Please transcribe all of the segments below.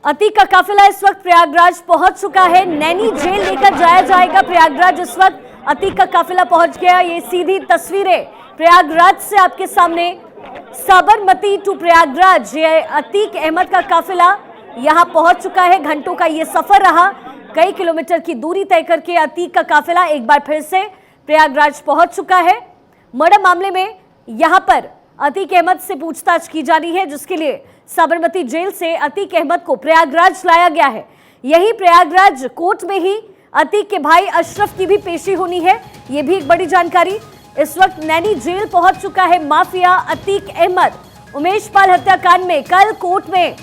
अतीक का काफिला इस वक्त प्रयागराज पहुंच चुका है। नैनी जेल लेकर जाया जाएगा प्रयागराज। इस वक्त अतीक का काफिला पहुंच गया। ये सीधी तस्वीरें प्रयागराज से आपके सामने। साबरमती टू प्रयागराज ये अतीक अहमद का काफिला यहां पहुंच चुका है। घंटों का ये सफर रहा। कई किलोमीटर की दूरी तय करके अतीक का काफिला एक बार फिर से प्रयागराज पहुंच चुका है। मर्डर मामले में यहां पर अतीक अहमद से पूछताछ की जा रही है, जिसके लिए साबरमती जेल से अतीक अहमद को प्रयागराज लाया गया है। यही प्रयागराज कोर्ट में ही अतीक के भाई अशरफ की भी पेशी होनी है। ये भी एक बड़ी जानकारी। इस वक्त नैनी जेल पहुंच चुका है माफिया अतीक अहमद। उमेश पाल हत्याकांड में कल कोर्ट में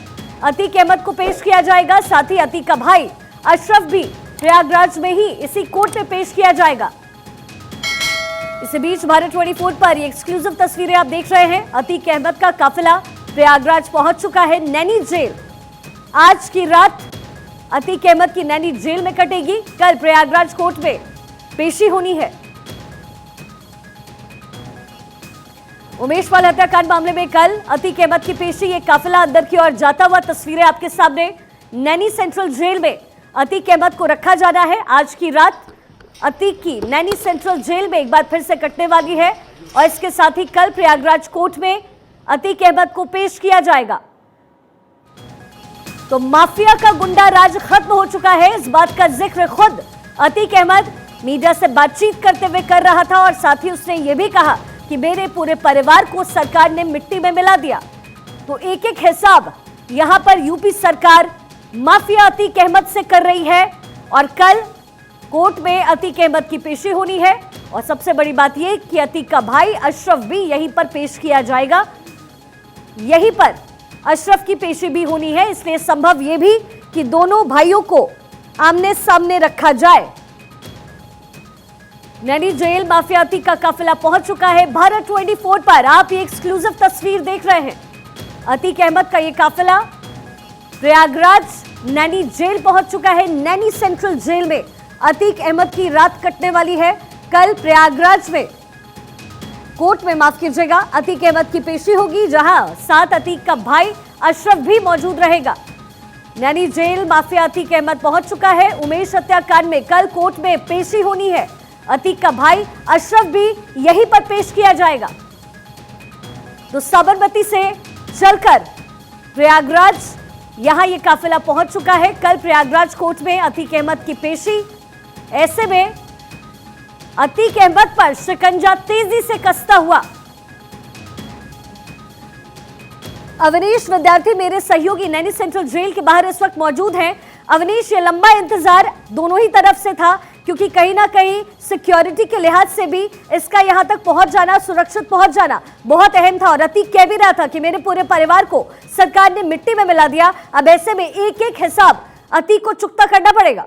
अतीक अहमद को पेश किया जाएगा। साथ ही अतीक का भाई अशरफ भी प्रयागराज में ही इसी कोर्ट में पेश किया जाएगा। इसी बीच भारत 24 पर ये एक्सक्लूसिव तस्वीरें आप देख रहे हैं। अतीक अहमद का काफिला प्रयागराज पहुंच चुका है नैनी जेल। आज की रात अतीक अहमद की नैनी जेल में कटेगी। कल प्रयागराज कोर्ट में पेशी होनी है। उमेश पाल हत्याकांड मामले में कल अतीक अहमद की पेशी। ये काफिला अंदर की ओर जाता हुआ तस्वीरें आपके सामने। नैनी सेंट्रल जेल में अतीक अहमद को रखा जाना है। आज की रात अतीक की नैनी सेंट्रल जेल में एक बार फिर से कटने वाली है और इसके साथ ही कल प्रयागराज कोर्ट में अतीक अहमद को पेश किया जाएगा। तो माफिया का गुंडा राज खत्म हो चुका है। इस बात का जिक्र खुद अतीक अहमद मीडिया से बातचीत करते हुए कर रहा था और साथ ही उसने ये भी कहा कि मेरे पूरे परिवार को सरकार ने मिट्टी में मिला दिया। तो एक एक हिसाब यहां पर यूपी सरकार माफिया अतीक अहमद से कर रही है और कल कोर्ट में अतीक अहमद की पेशी होनी है। और सबसे बड़ी बात यह कि अतीक का भाई अशरफ भी यहीं पर पेश किया जाएगा। यहीं पर अशरफ की पेशी भी होनी है, इसलिए संभव यह भी कि दोनों भाइयों को आमने सामने रखा जाए। नैनी जेल माफिया अतीक का काफिला पहुंच चुका है। भारत 24 पर आप ये एक्सक्लूसिव तस्वीर देख रहे हैं। अतीक अहमद का ये काफिला प्रयागराज नैनी जेल पहुंच चुका है। नैनी सेंट्रल जेल में अतीक अहमद की रात कटने वाली है। कल प्रयागराज में कोर्ट में, माफ कीजिएगा, अतीक अहमद की पेशी होगी, जहां साथ अतीक का भाई अशरफ भी मौजूद रहेगा। नैनी जेल माफिया अतीक अहमद पहुंच चुका है। उमेश हत्याकांड में कल कोर्ट में पेशी होनी है। अतीक का भाई अशरफ भी यहीं पर पेश किया जाएगा। तो साबरमती से चलकर प्रयागराज यहां यह काफिला पहुंच चुका है। कल प्रयागराज कोर्ट में अतीक अहमद की पेशी। ऐसे में अतीक अहमद पर शिकंजा तेजी से कसता हुआ अवनीश विद्यार्थी मेरे सहयोगी नैनी सेंट्रल जेल के बाहर इस वक्त मौजूद हैं। अवनीश, ये लंबा इंतजार दोनों ही तरफ से था, क्योंकि कहीं ना कहीं सिक्योरिटी के लिहाज से भी इसका यहां तक पहुंच जाना, सुरक्षित पहुंच जाना बहुत अहम था। और अतीक कह भी रहा था कि मेरे पूरे परिवार को सरकार ने मिट्टी में मिला दिया। अब ऐसे में एक एक हिसाब अतीक को चुकता करना पड़ेगा।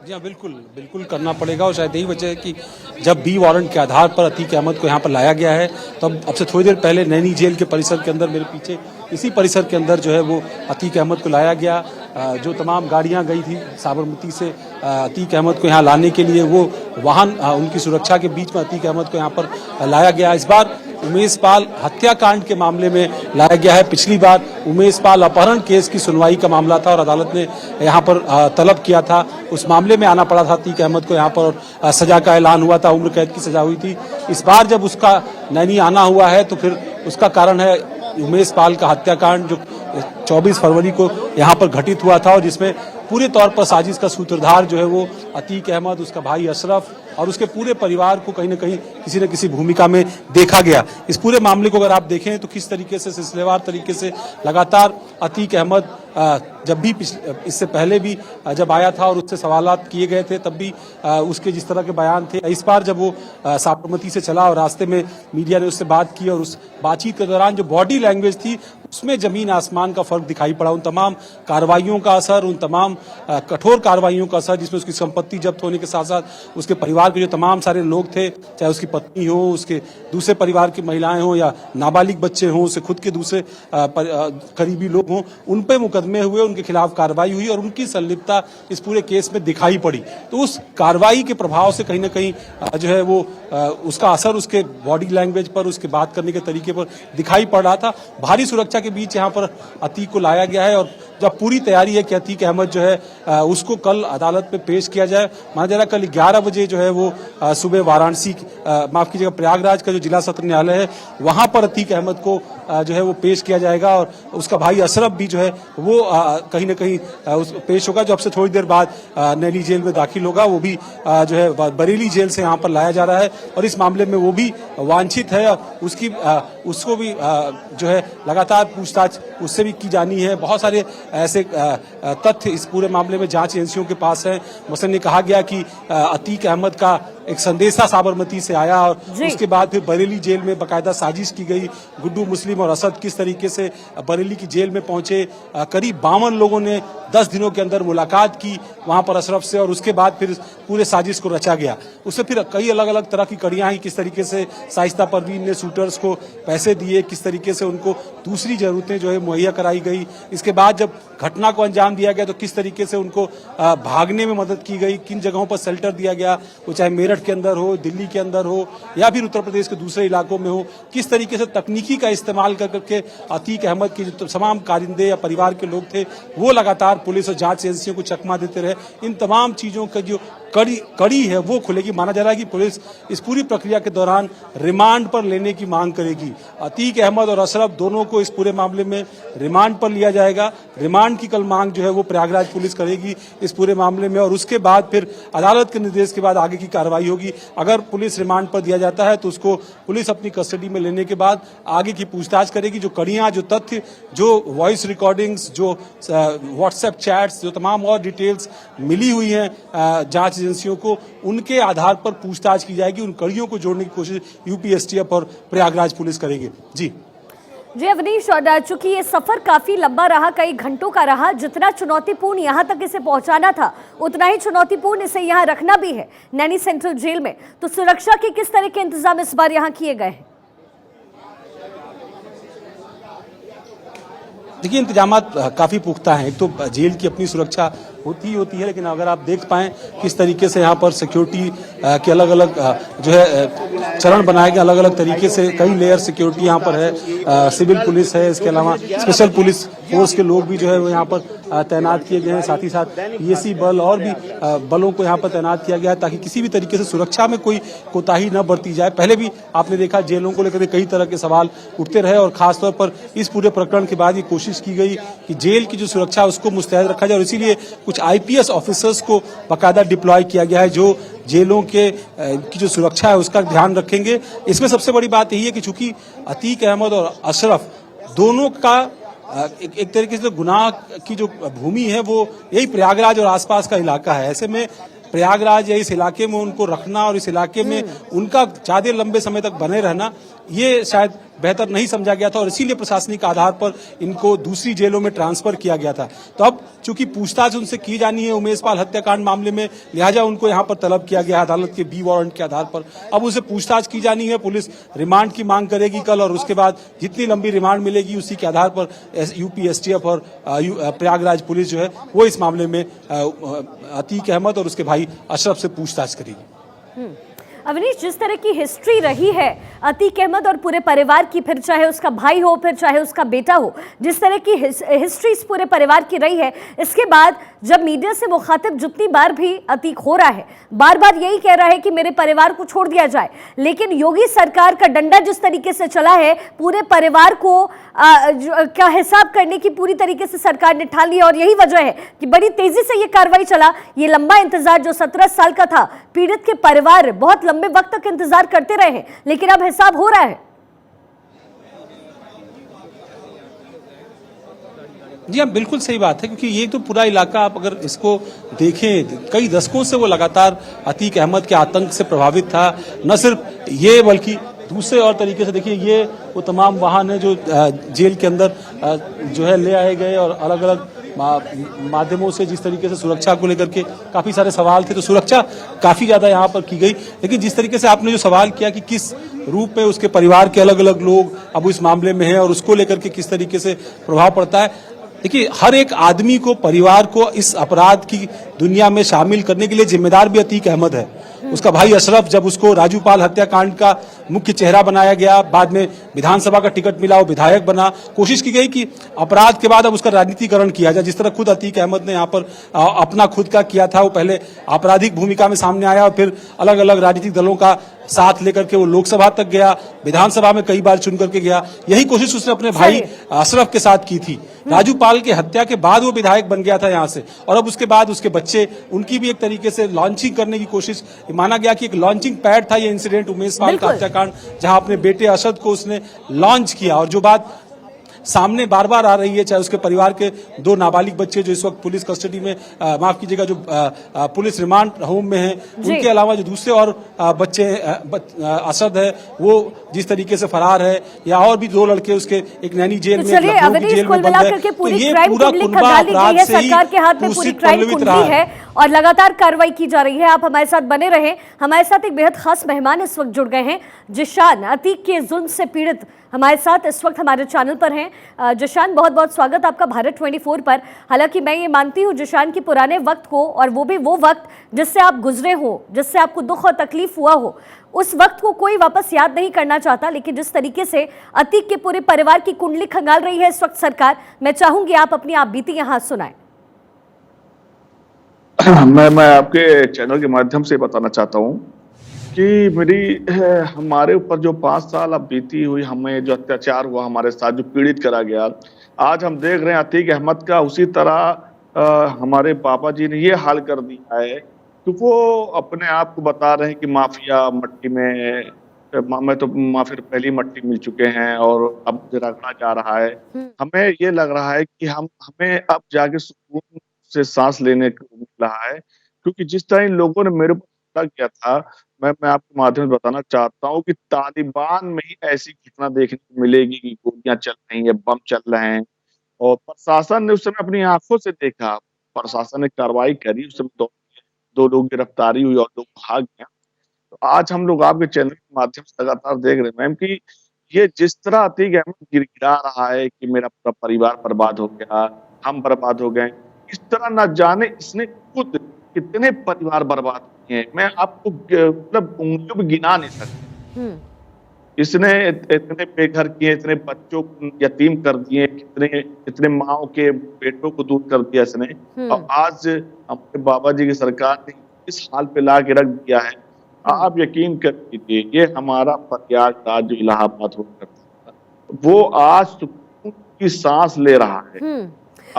जी हाँ, बिल्कुल करना पड़ेगा। और शायद यही वजह है कि जब बी वारंट के आधार पर अतीक अहमद को यहाँ पर लाया गया है, तब अब से थोड़ी देर पहले नैनी जेल के परिसर के अंदर, मेरे पीछे इसी परिसर के अंदर जो है वो अतीक अहमद को लाया गया। जो तमाम गाड़ियाँ गई थी साबरमती से अतीक अहमद को यहाँ लाने के लिए, वो वाहन उनकी सुरक्षा के बीच में अतीक अहमद को यहाँ पर लाया गया। इस बार उमेश पाल हत्याकांड के मामले में लाया गया है। पिछली बार उमेश पाल अपहरण केस की सुनवाई का मामला था और अदालत ने यहाँ पर तलब किया था। उस मामले में आना पड़ा था अतीक अहमद को यहाँ पर और सजा का ऐलान हुआ था, उम्र कैद की सजा हुई थी। इस बार जब उसका नैनी आना हुआ है तो फिर उसका कारण है उमेश पाल का हत्याकांड, जो 24 फरवरी को यहाँ पर घटित हुआ था और जिसमें पूरे तौर पर साजिश का सूत्रधार जो है वो अतीक अहमद, उसका भाई अशरफ और उसके पूरे परिवार को कहीं न कहीं किसी न किसी भूमिका में देखा गया। इस पूरे मामले को अगर आप देखें तो किस तरीके से सिलसिलेवार तरीके से लगातार अतीक अहमद जब भी इससे पहले भी जब आया था और उससे सवालात किए गए थे, तब भी उसके जिस तरह के बयान थे। इस बार जब वो साबरमती से चला और रास्ते में मीडिया ने उससे बात की और उस बातचीत के दौरान जो बॉडी लैंग्वेज थी, उसमें जमीन आसमान का फर्क दिखाई पड़ा। उन तमाम कार्रवाइयों का असर, उन तमाम कठोर कार्रवाइयों का असर, जिसमें उसकी संपत्ति जब्त होने के साथ साथ उसके परिवार के जो तमाम सारे लोग थे, चाहे उसकी पत्नी हो, उसके दूसरे परिवार की महिलाएं हो या नाबालिग बच्चे हों, उससे खुद के दूसरे करीबी लोग हों, उन पे मुकदमे हुए। उन उनके खिलाफ कार्रवाई हुई और उनकी संलिप्तता इस पूरे केस में दिखाई पड़ी। तो उस कार्रवाई के प्रभाव से कहीं ना कहीं जो है वो उसका असर उसके बॉडी लैंग्वेज पर, उसके बात करने के तरीके पर दिखाई पड़ रहा था। भारी सुरक्षा के बीच यहाँ पर अतीक को लाया गया है और जब पूरी तैयारी है कि अतीक अहमद जो है उसको कल अदालत में पेश किया जाए। माना जा रहा है कल 11 बजे जो है वो सुबह वाराणसी, माफ कीजिएगा, प्रयागराज का जो जिला सत्र न्यायालय है वहां पर अतीक अहमद को जो है वो पेश किया जाएगा और उसका भाई अशरफ भी जो है वो कहीं ना कहीं पेश होगा, जो अब से थोड़ी देर बाद नैनी जेल में दाखिल होगा। वो भी जो है बरेली जेल से यहाँ पर लाया जा रहा है और इस मामले में वो भी वांछित है। उसको भी जो है लगातार पूछताछ उससे भी की जानी है। बहुत सारे ऐसे तथ्य इस पूरे मामले में जांच एजेंसियों के पास है। मसलन ये कहा गया कि अतीक अहमद का एक संदेशा साबरमती से आया और उसके बाद फिर बरेली जेल में बाकायदा साजिश की गई। गुड्डू मुस्लिम और असद किस तरीके से बरेली की जेल में पहुंचे, करीब 52 लोगों ने 10 दिनों के अंदर मुलाकात की वहां पर अशरफ से और उसके बाद फिर पूरे साजिश को रचा गया। उससे फिर कई अलग अलग तरह की कड़ियां हैं, किस तरीके से शाइस्ता परवीन ने शूटर्स को पैसे दिए, किस तरीके से उनको दूसरी जरूरतें जो है मुहैया कराई गई। इसके बाद जब घटना को अंजाम दिया गया तो किस तरीके से उनको भागने में मदद की गई, किन जगहों पर शेल्टर दिया गया, वो चाहे मेरठ के अंदर हो, दिल्ली के अंदर हो या फिर उत्तर प्रदेश के दूसरे इलाकों में हो, किस तरीके से तकनीकी का इस्तेमाल करके अतीक अहमद के जो तमाम कारिंदे या परिवार के लोग थे वो लगातार पुलिस और जांच एजेंसियों को चकमा देते रहे। इन तमाम चीजों का जो कड़ी है वो खुलेगी। माना जा रहा है कि पुलिस इस पूरी प्रक्रिया के दौरान रिमांड पर लेने की मांग करेगी। अतीक अहमद और अशरफ दोनों को इस पूरे मामले में रिमांड पर लिया जाएगा। रिमांड की कल मांग जो है वो प्रयागराज पुलिस करेगी इस पूरे मामले में और उसके बाद फिर अदालत के निर्देश के बाद आगे की कार्रवाई होगी। अगर पुलिस रिमांड पर दिया जाता है तो उसको पुलिस अपनी कस्टडी में लेने के बाद आगे की पूछताछ करेगी। जो कड़ियां, जो तथ्य, जो वॉइस रिकॉर्डिंग्स, जो व्हाट्सएप चैट्स, जो तमाम और डिटेल्स मिली हुई हैं जांच एजेंसियों को, उनके आधार पर पूछताछ की जाएगी। उन कड़ियों को जोड़ने की कोशिश यूपी एसटीएफ और प्रयागराज पुलिस करेगी। जी अवनीश, और चूंकि ये सफर काफी लंबा रहा, कई घंटों का रहा, जितना चुनौतीपूर्ण यहाँ तक इसे पहुंचाना था उतना ही चुनौतीपूर्ण इसे यहाँ रखना भी है नैनी सेंट्रल जेल में। तो सुरक्षा के किस तरह के इंतजाम इस बार यहाँ किए गए हैं? देखिए, इंतजामात काफी पुख्ता हैं। एक तो जेल की अपनी सुरक्षा होती है, लेकिन अगर आप देख पाएं किस तरीके से यहाँ पर सिक्योरिटी के अलग अलग जो है चरण बनाए गए, अलग अलग तरीके से कई लेयर सिक्योरिटी यहाँ पर है। सिविल पुलिस है, इसके अलावा स्पेशल पुलिस फोर्स के लोग भी जो है वो यहाँ पर तैनात किए गए हैं। साथ ही साथ पीएसी बल और भी बलों को यहाँ पर तैनात किया गया है ताकि किसी भी तरीके से सुरक्षा में कोई कोताही न बरती जाए। पहले भी आपने देखा जेलों को लेकर कई तरह के सवाल उठते रहे और खासतौर पर इस पूरे प्रकरण के बाद ये कोशिश की गई कि जेल की जो सुरक्षा है उसको मुस्तैद रखा जाए और इसीलिए कुछ आईपीएस ऑफिसर्स को बाकायदा डिप्लॉय किया गया है जो जेलों के की जो सुरक्षा है उसका ध्यान रखेंगे। इसमें सबसे बड़ी बात यही है कि चूंकि अतीक अहमद और अशरफ दोनों का एक तरीके से गुनाह की जो भूमि है वो यही प्रयागराज और आसपास का इलाका है। ऐसे में प्रयागराज या इस इलाके में उनको रखना और इस इलाके में उनका ज्यादा लंबे समय तक बने रहना ये शायद बेहतर नहीं समझा गया था और इसीलिए प्रशासनिक आधार पर इनको दूसरी जेलों में ट्रांसफर किया गया था। तो अब चूंकि पूछताछ उनसे की जानी है उमेश पाल हत्याकांड मामले में, लिहाजा उनको यहाँ पर तलब किया गया अदालत के बी वारंट के आधार पर। अब उसे पूछताछ की जानी है, पुलिस रिमांड की मांग करेगी कल और उसके बाद जितनी लंबी रिमांड मिलेगी उसी के आधार पर यूपी एसटीएफ और प्रयागराज पुलिस जो है वो इस मामले में अतीक अहमद और उसके भाई अशरफ से पूछताछ करेगी। अवनीश, जिस तरह की हिस्ट्री रही है अतीक अहमद और पूरे परिवार की, फिर चाहे उसका भाई हो फिर चाहे उसका बेटा हो, जिस तरह की हिस्ट्री इस पूरे परिवार की रही है, इसके बाद जब मीडिया से मुखातिब जितनी बार भी अतीक हो रहा है बार बार यही कह रहा है कि मेरे परिवार को छोड़ दिया जाए, लेकिन योगी सरकार का डंडा जिस तरीके से चला है पूरे परिवार को का हिसाब करने की पूरी तरीके से सरकार ने ठान लिया और यही वजह है कि बड़ी तेजी से ये कार्रवाई चला। ये लंबा इंतजार जो 17 साल का था, पीड़ित के परिवार बहुत लंबे वक्त तक इंतजार करते रहे हैं, लेकिन अब हिसाब हो रहा है। जी हाँ, बिल्कुल सही बात है क्योंकि ये तो पूरा इलाका आप अगर इसको देखें कई दशकों से वो लगातार अतीक अहमद के आतंक से प्रभावित था। न सिर्फ ये बल्कि दूसरे और तरीके से देखिए ये वो तमाम वाहन है जो जेल के अंदर जो है ले आए गए और अलग अलग माध्यमों से जिस तरीके से सुरक्षा को लेकर के काफी सारे सवाल थे, तो सुरक्षा काफी ज्यादा यहाँ पर की गई। लेकिन जिस तरीके से आपने जो सवाल किया कि किस रूप में उसके परिवार के अलग अलग लोग अब इस मामले में हैं और उसको लेकर के किस तरीके से प्रभाव पड़ता है, देखिए, हर एक आदमी को, परिवार को इस अपराध की दुनिया में शामिल करने के लिए जिम्मेदार भी अतीक अहमद है। उसका भाई अशरफ, जब उसको राजूपाल हत्याकांड का मुख्य चेहरा बनाया गया, बाद में विधानसभा का टिकट मिला, वो विधायक बना, कोशिश की गई कि अपराध के बाद अब उसका राजनीतिकरण किया जाए। जिस तरह खुद अतीक अहमद ने यहाँ पर अपना खुद का किया था, वो पहले आपराधिक भूमिका में सामने आया और फिर अलग अलग राजनीतिक दलों का साथ लेकर के वो लोकसभा तक गया, विधानसभा में कई बार चुन करके गया। यही कोशिश उसने अपने भाई अशरफ के साथ की थी। राजूपाल की हत्या के बाद वो विधायक बन गया था यहाँ से, और अब उसके बाद उसके बच्चे, उनकी भी एक तरीके से लॉन्चिंग करने की कोशिश, माना गया कि एक लॉन्चिंग पैड था ये इंसिडेंट, उमेश पाल का हत्याकांड, जहां अपने बेटे अशद को उसने लॉन्च किया। और जो बात सामने बार बार आ रही है, चाहे उसके परिवार के 2 नाबालिग बच्चे जो इस वक्त पुलिस कस्टडी में, माफ कीजिएगा, जो पुलिस रिमांड होम में हैं, उनके अलावा जो दूसरे और बच्चे असद है वो जिस तरीके से फरार है, या और भी 2 लड़के उसके एक नैनी जेल में, जेल में बंद है। तो ये पूरा कुनबा अपराध से ही सरकार के हाथ में पूरी क्राइम कुंडली है और लगातार कार्रवाई की जा रही है। आप हमारे साथ बने रहे। हमारे साथ एक बेहद खास मेहमान इस वक्त जुड़ गए हैं, जिशान, अतीक के जुल्म से पीड़ित, हमारे साथ इस वक्त हमारे चैनल पर हैं। जिशान, बहुत बहुत स्वागत आपका भारत 24 पर। हालांकि मैं ये मानती हूँ जिशान की पुराने वक्त को, और वो भी वो वक्त जिससे आप गुजरे हो, जिससे आपको दुख और तकलीफ हुआ हो, उस वक्त को कोई वापस याद नहीं करना चाहता। लेकिन जिस तरीके से अतीक के पूरे परिवार की कुंडली खंगाल रही है इस वक्त सरकार, मैं चाहूंगी आप अपनी आप बीती यहाँ सुनाएं। मैं आपके चैनल के माध्यम से बताना चाहता हूँ कि हमारे ऊपर जो 5 साल अब बीती हुई, हमें जो अत्याचार हुआ, हमारे साथ जो पीड़ित करा गया, आज हम देख रहे हैं अतीक अहमद का उसी तरह हमारे पापा जी ने ये हाल कर दिया है कि वो अपने आप को बता रहे हैं कि माफिया मट्टी में, मैं तो माफिया पहली मट्टी मिल चुके हैं और अब मुझे रगड़ा जा रहा है। हमें ये लग रहा है कि हमें अब जाके सुकून से सांस लेने को मिल रहा है, क्योंकि जिस तरह इन लोगों ने मेरे ऊपर किया था, मैं आपके माध्यम से बताना चाहता हूँ कि तालिबान में ही ऐसी घटना देखने को मिलेगी कि गोलियां चल रही हैं, बम चल रहे हैं, और प्रशासन ने उस समय अपनी आंखों से देखा, प्रशासन ने कार्रवाई करी, उस समय 2 लोग गिरफ्तारी हुई और लोग भाग गए। तो आज हम लोग आपके चैनल के माध्यम से लगातार देख रहे हैं मैम कि ये जिस तरह अतीक अहमद गिड़गिड़ा रहा है कि मेरा पूरा परिवार बर्बाद हो गया, हम बर्बाद हो गए, इस तरह ना जाने इसने खुद कितने परिवार बर्बाद किए हैं, मैं आपको मतलब उंगलियों में गिना नहीं सकता। इसने इतने बेघर किए, इतने बच्चों को यतीम कर दिए, कितने माओ के बेटों को दूर कर दिया इसने, और आज हमारे बाबा जी की सरकार ने इस हाल पे ला के रख दिया है। आप यकीन कर लीजिए, ये हमारा प्रयागराज जो इलाहाबाद हुआ करता था, वो आज सुकून की सांस ले रहा है।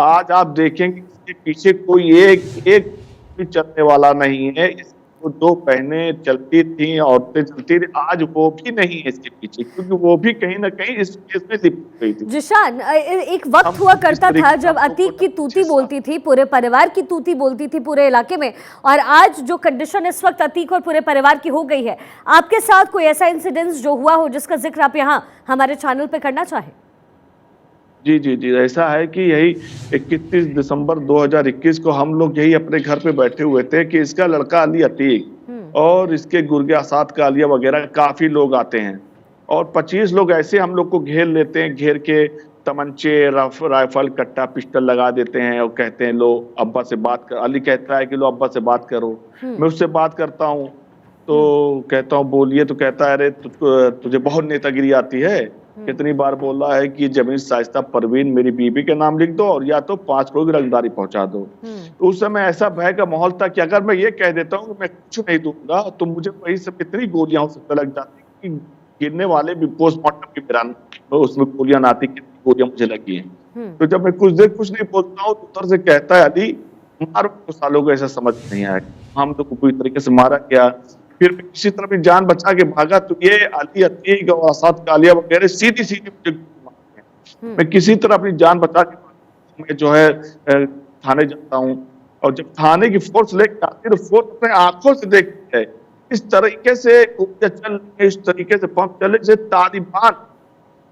आज आप देखेंगे इसके पीछे कोई एक भी चलने वाला नहीं है। इसको 2 बहनें चलती थी, औरतें चलती थी, आज वो भी नहीं है इसके पीछे, क्योंकि वो भी कहीं ना कहीं इस केस में लिप्त गई थी। जिशान, एक वक्त हुआ करता था जब अतीक की तूती बोलती थी, पूरे परिवार की तूती बोलती थी पूरे इलाके में, और आज जो कंडीशन इस वक्त अतीक और पूरे परिवार की हो गई है, आपके साथ कोई ऐसा इंसिडेंस जो हुआ हो जिसका जिक्र आप यहाँ हमारे चैनल पे करना चाहें? जी, ऐसा है कि यही 31 दिसंबर 2021 को हम लोग यही अपने घर पे बैठे हुए थे कि इसका लड़का अली अतीक और इसके गुर्गे आसाद कालिया वगैरह काफी लोग आते हैं, और 25 लोग ऐसे हम लोग को घेर लेते हैं, घेर के तमंचे, राइफल, कट्टा, पिस्टल लगा देते हैं और कहते हैं लो अब्बा से बात कर। अली कहता है कि लो अब्बा से बात करो। मैं उससे बात करता हूँ तो कहता हूँ बोलिए, तो कहता है अरे तुझे बहुत नेतागिरी आती है, कितनी बार बोला है कि जमीन शाइस्ता परवीन मेरी बीबी के नाम लिख दो और या तो 5 करोड़ की रंगदारी पहुंचा दो। तो उस समय ऐसा भय का माहौल था कि अगर मैं ये कह देता हूँ कि मैं कुछ नहीं दूंगा तो मुझे वही सब इतनी गोलियां हो सकता लग जाती कि गिरने वाले भी पोस्टमार्टम की दौरान उसमें गोलियां ना आती, कितनी गोलियां मुझे लगी हैं। तो जब मैं कुछ देर कुछ नहीं बोलता हूँ तो उधर से कहता है अली मारो, सालों को ऐसा समझ नहीं आया, हम लोग को पूरी तरीके से मारा गया। फिर मैं किसी तरह भी जान बचा के भागा तो ये अली अतीक और आसाद कालिया वगैरह सीधी मुझे मैं किसी तरह अपनी जान बचा के मैं जो है थाने जाता हूँ, और जब थाने की फोर्स लेकर आती है तो फोर्स अपने आंखों से देखती है इस तरीके से चल, इस तरीके से पंप चले जैसे तालिबान,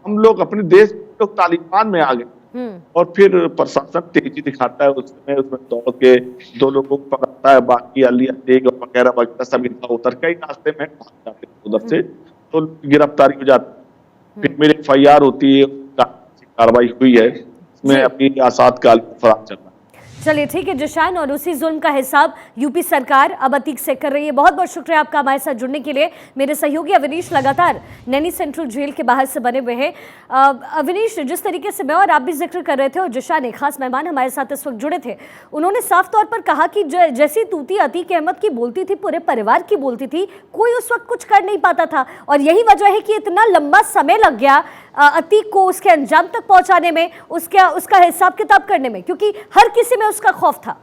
हम लोग अपने देश में तालिबान में आ गए। और फिर प्रशासन तेजी दिखाता है, उसमें दौड़ के 2 लोगों को पकड़ता है, बाकी अली अतीक वगैरह सब इधर उधर कई रास्ते में भाग जाते हैं उधर से, तो गिरफ्तारी हो जाती है। फिर मेरी FIR होती है, कार्रवाई हुई है, में अपनी आसाद काल फराम चलना। चलिए ठीक है जिशान, और उसी जुल्म का हिसाब यूपी सरकार अब अतीक से कर रही है। बहुत बहुत शुक्रिया आपका हमारे साथ जुड़ने के लिए। मेरे सहयोगी अविनीश लगातार नैनी सेंट्रल जेल के बाहर से बने हुए हैं। अविनीश, जिस तरीके से मैं और आप भी जिक्र कर रहे थे और जिशान एक खास मेहमान हमारे साथ इस वक्त जुड़े थे, उन्होंने साफ तौर पर कहा कि जैसी तूती अतीक अहमद की बोलती थी, पूरे परिवार की बोलती थी, कोई उस वक्त कुछ कर नहीं पाता था। और यही वजह है कि इतना लंबा समय लग गया अतीक को उसके अंजाम तक पहुंचाने में, उसका हिसाब किताब करने में, क्योंकि हर किसी में उसका खौफ था।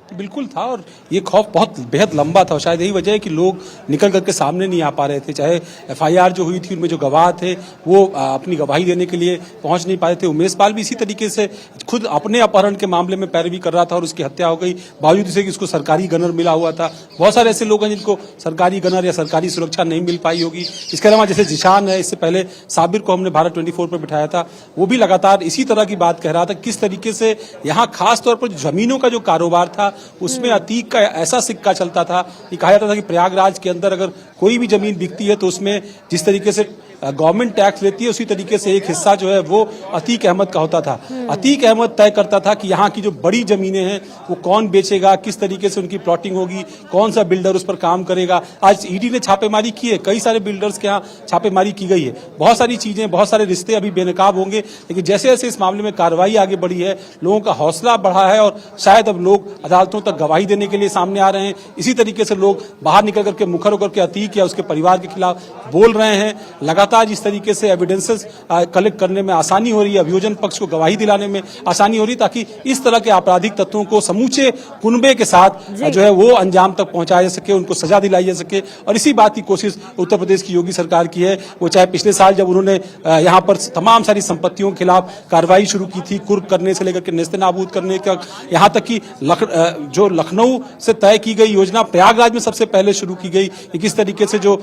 बिल्कुल था, और ये खौफ बहुत बेहद लंबा था। शायद यही वजह है कि लोग निकल करके सामने नहीं आ पा रहे थे। चाहे एफआईआर जो हुई थी उनमें जो गवाह थे वो अपनी गवाही देने के लिए पहुंच नहीं पाए थे। उमेश पाल भी इसी तरीके से खुद अपने अपहरण के मामले में पैरवी कर रहा था और उसकी हत्या हो गई, बावजूद इसे कि उसको सरकारी गनर मिला हुआ था। बहुत सारे ऐसे लोग हैं जिनको सरकारी गनर या सरकारी सुरक्षा नहीं मिल पाई होगी। इसके अलावा जैसे जिशान है, इससे पहले साबिर को हमने भारत 24 पर बिठाया था, वो भी लगातार इसी तरह की बात कह रहा था, किस तरीके से यहाँ खास तौर पर जमीनों का जो कारोबार था उसमें अतीक का ऐसा सिक्का चलता था कि कहा जाता था कि प्रयागराज के अंदर अगर कोई भी जमीन बिकती है तो उसमें जिस तरीके से गवर्नमेंट टैक्स लेती है उसी तरीके से एक हिस्सा जो है वो अतीक अहमद का होता था। अतीक अहमद तय करता था कि यहाँ की जो बड़ी जमीनें हैं वो कौन बेचेगा, किस तरीके से उनकी प्लॉटिंग होगी, कौन सा बिल्डर उस पर काम करेगा। आज ईडी ने छापेमारी की है, कई सारे बिल्डर्स के यहाँ छापेमारी की गई है। बहुत सारी चीजें, बहुत सारे रिश्ते अभी बेनकाब होंगे, लेकिन जैसे जैसे इस मामले में कार्रवाई आगे बढ़ी है, लोगों का हौसला बढ़ा है और शायद अब लोग अदालतों तक गवाही देने के लिए सामने आ रहे हैं। इसी तरीके से लोग बाहर निकल करके मुखर होकर के अतीक या उसके परिवार के खिलाफ बोल रहे हैं। लगातार जिस तरीके से एविडेंसेस कलेक्ट करने में आसानी हो रही है, अभियोजन पक्ष को गवाही दिलाने में आसानी हो रही है, ताकि इस तरह के आपराधिक तत्वों को समूचे कुनबे के साथ जो है वो अंजाम तक पहुंचाया जा सके, उनको सजा दिलाई जा सके। और इसी बात की कोशिश उत्तर प्रदेश की योगी सरकार की है। वो चाहे पिछले साल जब उन्होंने यहाँ पर तमाम सारी संपत्तियों के खिलाफ कार्रवाई शुरू की थी, कुर्क करने से लेकर के नेस्तनाबूद करने तक, यहाँ तक कि जो लखनऊ से तय की गई योजना प्रयागराज में सबसे पहले शुरू की गई कि किस तरीके से जो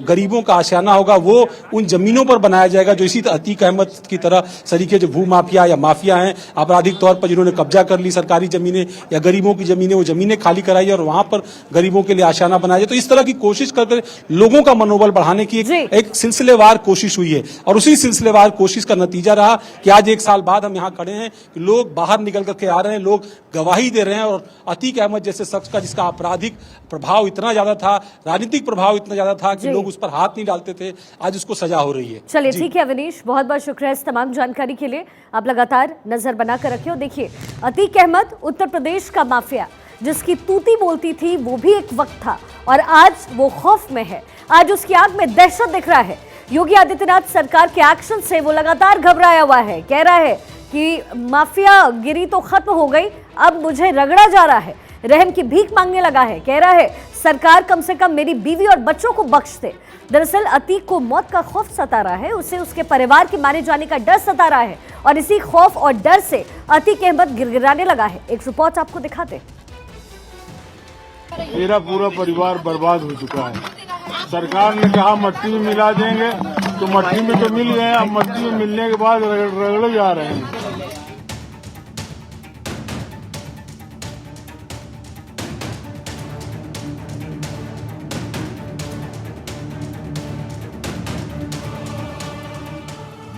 गरीबों का आशियाना होगा वो उन जमीनों पर बनाया जाएगा जो इसी अतीक अहमद की तरह सरीके जो भू माफिया या माफिया हैं आपराधिक तौर पर जिन्होंने कब्जा कर ली सरकारी जमीनें या गरीबों की जमीनें, वो जमीनें खाली कराई और वहां पर गरीबों के लिए आशियाना बनाया जाए। तो इस तरह की कोशिश करके लोगों का मनोबल बढ़ाने की एक सिलसिलेवार कोशिश हुई है और उसी सिलसिलेवार कोशिश का नतीजा रहा कि आज एक साल बाद हम यहाँ खड़े हैं कि लोग बाहर निकल करके आ रहे हैं, लोग गवाही दे रहे हैं और अतीक अहमद जैसे शख्स का जिसका आपराधिक प्रभाव इतना ज्यादा था, राजनीतिक प्रभाव इतना ज्यादा था कि लोग उस पर हाथ नहीं डालते थे, आज उसको सजा हो रही है। चलिए ठीक है अविनीश, बहुत बहुत शुक्रिया इस तमाम जानकारी के लिए। आप लगातार नजर बनाकर रखिए। और देखिए, अतीक अहमद उत्तर प्रदेश का माफिया जिसकी तूती बोलती थी, वो भी एक वक्त था और आज वो खौफ में है। आज उसकी आंख में दहशत दिख रहा है। योगी आदित्यनाथ सरकार के एक्शन से वो लगातार घबराया हुआ है। कह रहा है कि माफिया गिरी तो खत्म हो गई, अब मुझे रगड़ा जा रहा है, रहम की भीख मांगने लगा है। कह रहा है सरकार कम से कम मेरी बीवी और बच्चों को बख्श दे। दरअसल अतीक को मौत का खौफ सता रहा है, उसे उसके परिवार के मारे जाने का डर सता रहा है और इसी खौफ और डर से अतीक अहमद गिड़गिड़ाने लगा है। एक रिपोर्ट आपको दिखाते। मेरा पूरा परिवार बर्बाद हो चुका है। सरकार ने कहा मट्टी में मिला देंगे, तो मट्टी में तो मिल गए, अब मट्टी में मिलने के बाद रगड़े जा रहे हैं।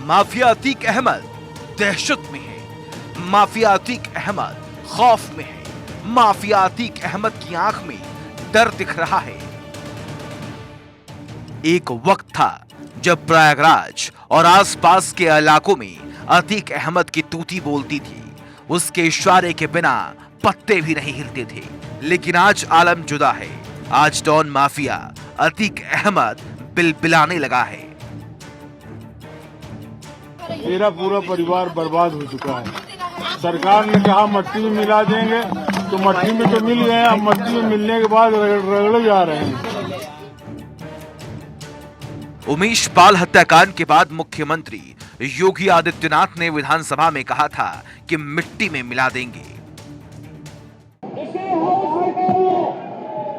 माफिया अतीक अहमद दहशत में है, माफिया अतीक अहमद खौफ में है, माफिया अतीक अहमद की आंख में डर दिख रहा है। एक वक्त था जब प्रयागराज और आसपास के इलाकों में अतीक अहमद की तूती बोलती थी, उसके इशारे के बिना पत्ते भी नहीं हिलते थे। लेकिन आज आलम जुदा है। आज डॉन माफिया अतीक अहमद बिलबिलाने लगा है। मेरा पूरा परिवार बर्बाद हो चुका है। सरकार ने कहा मट्टी में मिला देंगे, तो मट्टी में तो मिल गए, अब मट्टी में मिलने के बाद रगड़े जा रहे हैं। उमेश पाल हत्याकांड के बाद मुख्यमंत्री योगी आदित्यनाथ ने विधानसभा में कहा था कि मिट्टी में मिला देंगे।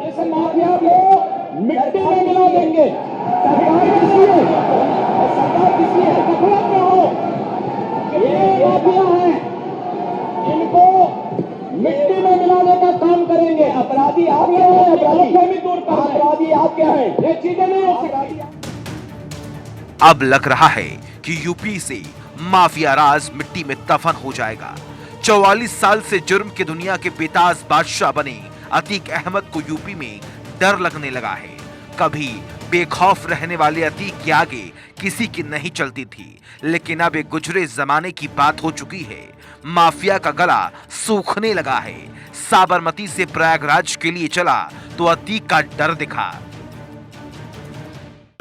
इस माफिया को मिट्टी में मिला देंगे। सरकार किसी है, सरकार किसी है, गफलत में हो, ये माफिया है, इनको मिट्टी में मिलाने का काम करेंगे। अपराधी आप क्या है, अपराधी दूर कर, अपराधी आप क्या है, ये चीजें नहीं हो सकती। अब लग रहा है कि यूपी से माफिया राज मिट्टी में दफन हो जाएगा। 44 साल से जुर्म की दुनिया के बेताज बादशाह बने अतीक अहमद को यूपी में डर लगने लगा है। कभी बेखौफ रहने वाले अतीक के आगे किसी की नहीं चलती थी, लेकिन अब एक गुजरे जमाने की बात हो चुकी है। माफिया का गला सूखने लगा है। साबरमती से प्रयागराज के लिए चला तो अतीक का डर दिखा।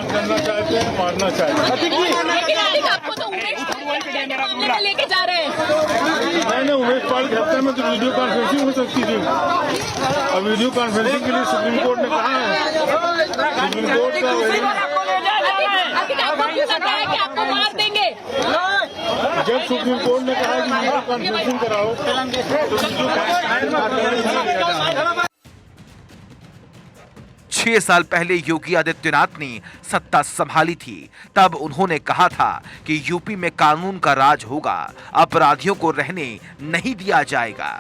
करना चाहते हैं, मारना चाहते हैं। आपको तो उमेश लेके जा रहे हैं। मैंने उमेश पाल के हत्या में तो वीडियो कॉन्फ्रेंसिंग हो सकती थी। अब वीडियो कॉन्फ्रेंसिंग के लिए सुप्रीम कोर्ट ने कहा है, सुप्रीम कोर्ट का वही आपको क्यों लगता है कि आपको मार देंगे? जब सुप्रीम कोर्ट ने कहा कि वीडियो कॉन्फ्रेंसिंग कराओ तो 6 साल पहले योगी आदित्यनाथ ने सत्ता संभाली थी। तब उन्होंने कहा था कि यूपी में कानून का राज होगा, अपराधियों को रहने नहीं दिया जाएगा।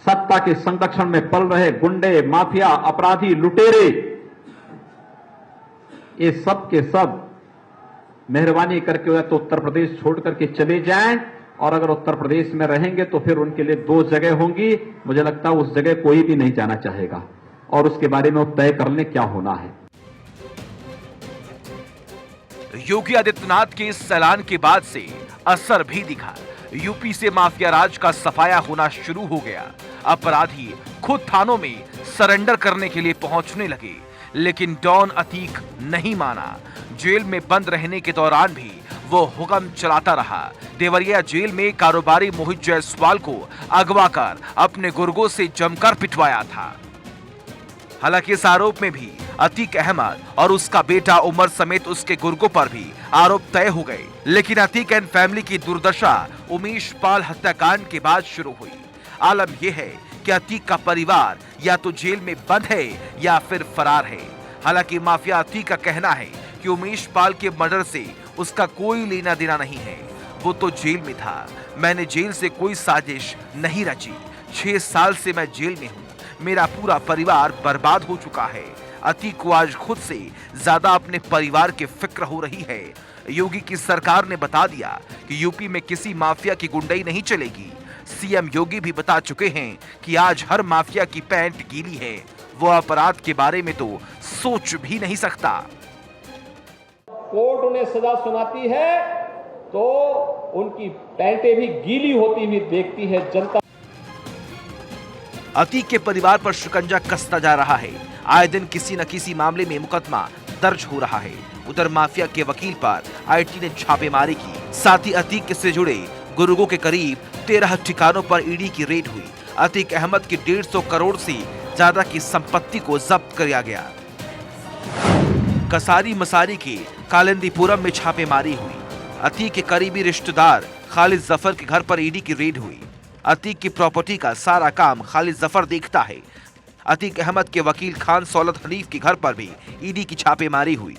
सत्ता के संरक्षण में पल रहे गुंडे, माफिया, अपराधी, लुटेरे, ये सब के सब मेहरबानी करके या तो उत्तर प्रदेश छोड़ करके चले जाएं, और अगर उत्तर प्रदेश में रहेंगे तो फिर उनके लिए 2 जगह होंगी। मुझे लगता है उस जगह कोई भी नहीं जाना चाहेगा, और उसके बारे में वो तय कर लें क्या होना है। योगी आदित्यनाथ के इस ऐलान के बाद से असर भी दिखा। यूपी से माफिया राज का सफाया होना शुरू हो गया। अपराधी खुद थानों में सरेंडर करने के लिए पहुंचने लगे, लेकिन डॉन अतीक नहीं माना। जेल में बंद रहने के दौरान भी वो हुक्म चलाता रहा। देवरिया जेल में कारोबारी मोहित जायसवाल को अगवा कर अपने गुर्गों से जमकर पिटवाया था। हालांकि इस आरोप में भी अतीक अहमद और उसका बेटा उमर समेत उसके गुर्गों पर भी आरोप तय हो गए। लेकिन अतीक एंड फैमिली की दुर्दशा उमेश पाल हत्याकांड के बाद शुरू हुई। आलम यह है कि अतीक का परिवार या तो जेल में बंद है या फिर फरार है। हालांकि माफिया अतीक का कहना है कि उमेश पाल के मर्डर से उसका कोई लेना देना नहीं है, वो तो जेल में था। मैंने जेल से कोई साजिश नहीं रची। 6 साल से मैं जेल में हूँ। मेरा पूरा परिवार बर्बाद हो चुका है। अतीक को आज खुद से ज्यादा अपने परिवार की फिक्र हो रही है। योगी की सरकार ने बता दिया कि यूपी में किसी माफिया की गुंडई नहीं चलेगी। सीएम योगी भी बता चुके हैं कि आज हर माफिया की पैंट गीली है। वो अपराध के बारे में तो सोच भी नहीं सकता। कोर्ट उन्हें सजा सुनाती है तो उनकी पैंटें भी गीली होती हुई देखती है जनता। अतीक के परिवार पर शिकंजा कसता जा रहा है। आए दिन किसी न किसी मामले में मुकदमा दर्ज हो रहा है। उधर माफिया के वकील पर आईटी ने छापेमारी की। साथ ही अतीक से जुड़े गुर्गों के करीब 13 ठिकानों पर ईडी की रेड हुई। अतीक अहमद की 150 करोड़ से ज्यादा की संपत्ति को जब्त किया गया। कसारी मसारी के कालिंदीपुरम में छापेमारी हुई। अतीक के करीबी रिश्तेदार खालिद जफर के घर पर ईडी की रेड हुई। अतीक की प्रॉपर्टी का सारा काम खालिद जफर देखता है। अतीक अहमद के वकील खान सौलत हनीफ के घर पर भी ईडी की छापेमारी हुई।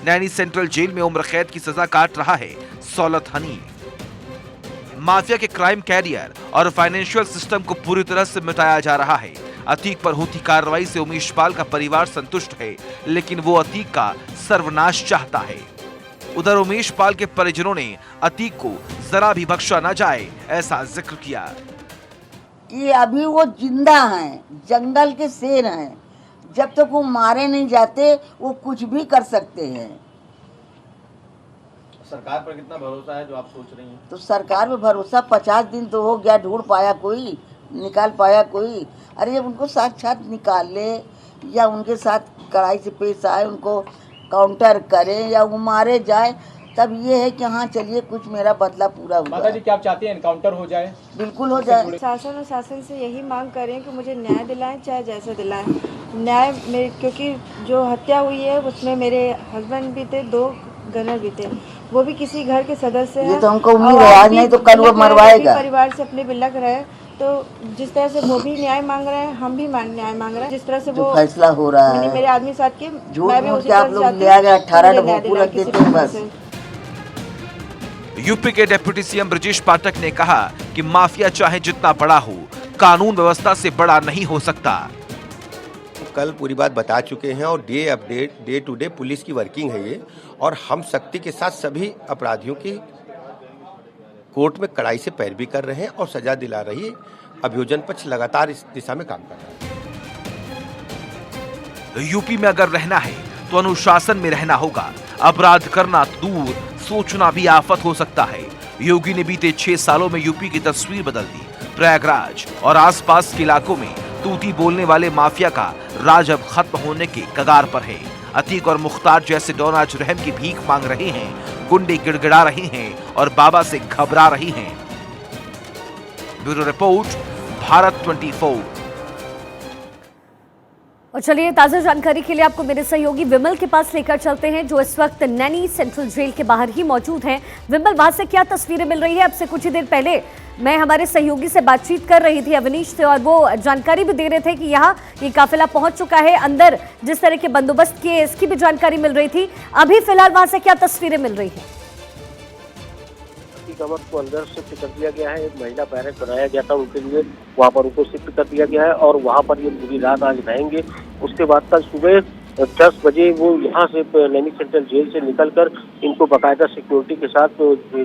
नैनी सेंट्रल जेल में उम्र कैद की सजा काट रहा है सौलत हनीफ। माफिया के क्राइम कैरियर और फाइनेंशियल सिस्टम को पूरी तरह से मिटाया जा रहा है। अतीक पर होती कार्रवाई से उमेश पाल का परिवार संतुष्ट है, लेकिन वो अतीक का सर्वनाश चाहता है। उधर उमेश पाल के परिजनों ने अतीक को जरा भी बख्शा न जाए ऐसा जिक्र किया कि अभी वो जिंदा हैं, जंगल के शेर हैं। जब तक वो मारे नहीं जाते वो कुछ भी कर सकते हैं। सरकार पर कितना भरोसा है जो आप सोच रही हैं? तो सरकार पे भरोसा 50 दिन तो हो गया, ढूंढ पाया कोई, निकाल पाया कोई? अरे जब उनको साक्षात निकाल ले या उनके साथ कड़ाई से पेश आए, उनको काउंटर करें या वो मारे जाए, तब ये है कि हाँ चलिए कुछ मेरा बदला पूरा हुआ। माता जी क्या आप चाहती हैं इनकाउंटर हो जाए? बिल्कुल हो जाए। शासन और शासन से यही मांग करें कि मुझे न्याय दिलाएं, चाहे जैसे दिलाएं। न्याय मेरे, क्योंकि जो हत्या हुई है उसमें मेरे हस्बैंड भी थे, 2 गनर भी थे, वो भी किसी घर के सदस्य हैं। ये तो हमको उम्मीद है, आज नहीं तो कल वो मरवाएगा। परिवार से अपने बिलक रहे, तो जिस तरह से वो भी न्याय मांग रहे हैं, हम भी न्याय मांग रहे हैं। जिस तरह से वो फैसला हो रहा है, मेरे आदमी साथ के, मैं भी उसी आप लोग ले आ गए 18 पूरा देते हैं बस। यूपी के डिप्टी सीएम ब्रजेश पाठक ने कहा कि माफिया चाहे जितना बड़ा हो, कानून व्यवस्था से बड़ा नहीं हो सकता। कल पूरी बात बता चुके हैं और डे टू डे पुलिस की वर्किंग है ये, और हम सख्ती के साथ सभी अपराधियों की कोर्ट में कड़ाई से पैरवी कर रहे हैं और सजा दिला रही है। अभियोजन पक्ष लगातार इस दिशा में काम कर रहा है। यूपी में अगर रहना है तो अनुशासन में रहना होगा। अपराध करना तो दूर, सोचना भी आफत हो सकता है। योगी ने बीते 6 सालों में यूपी की तस्वीर बदल दी। प्रयागराज और आसपास के इलाकों में तूती बोलने वाले माफिया का राज अब खत्म होने के कगार पर है। अतीक और मुख्तार जैसे डॉन आज रहम की भीख मांग रहे हैं, गुंडे गिड़गिड़ा रहे हैं और बाबा से घबरा रही हैं। Bureau report, Bharat 24। और चलिए ताजा जानकारी के लिए आपको मेरे सहयोगी विमल के पास लेकर चलते हैं, जो इस वक्त नैनी सेंट्रल जेल के बाहर ही मौजूद हैं। विमल, वहां से क्या तस्वीरें मिल रही है? अब से कुछ ही देर पहले मैं हमारे सहयोगी से बातचीत कर रही थी, अवनीश से, और वो जानकारी भी दे रहे थे कि यहाँ ये काफिला पहुंच चुका है। अंदर जिस तरह के बंदोबस्त किए इसकी भी जानकारी मिल रही थी। अभी फिलहाल वहां से क्या तस्वीरें मिल रही है? कमर को अंदर शिफ्ट कर दिया गया है। एक महिला बैरक बनाया गया था उनके लिए, वहाँ पर उनको शिफ्ट कर दिया गया है और वहाँ पर ये पूरी रात आज रहेंगे। उसके बाद कल सुबह 10 बजे वो यहाँ से नैनी सेंट्रल जेल से निकलकर इनको बाकायदा सिक्योरिटी के साथ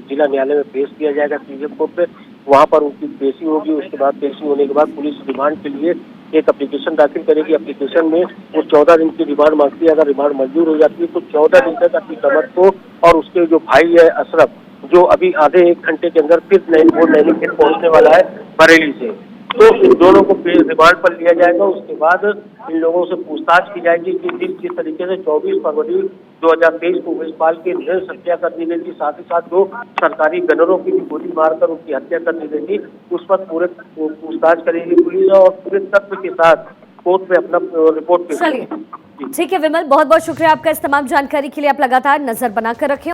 जिला न्यायालय में पेश किया जाएगा, सीजेएम कोर्ट पे। वहाँ पर उनकी पेशी होगी। उसके बाद पेशी होने के बाद पुलिस रिमांड के लिए एक एप्लीकेशन दाखिल करेगी। एप्लीकेशन में वो 14 दिन की रिमांड मांगती है। अगर रिमांड मंजूर हो जाती है तो 14 दिन तक अपनी कमर को और उसके जो भाई है अशरफ, जो अभी आधे 1 घंटे के अंदर फिर नैनी फिर पहुंचने वाला है बरेली से, तो इन दोनों को रिमांड पर लिया जाएगा। उसके बाद इन लोगों से पूछताछ की जाएगी कि जिस तरीके से 24 फरवरी 2023 को उमेशपाल की निर्दयी हत्या कर दी गई थी, साथ ही साथ जो सरकारी गनरों की भी गोली मारकर उनकी हत्या कर दी गई थी, उस पर पूरे पूछताछ करेगी पुलिस और पूरे तथ्य के साथ कोर्ट में अपना रिपोर्ट पेश करेगी। ठीक है विमल, बहुत बहुत शुक्रिया आपका इस तमाम जानकारी के लिए। आप लगातार नजर बनाकर रखें।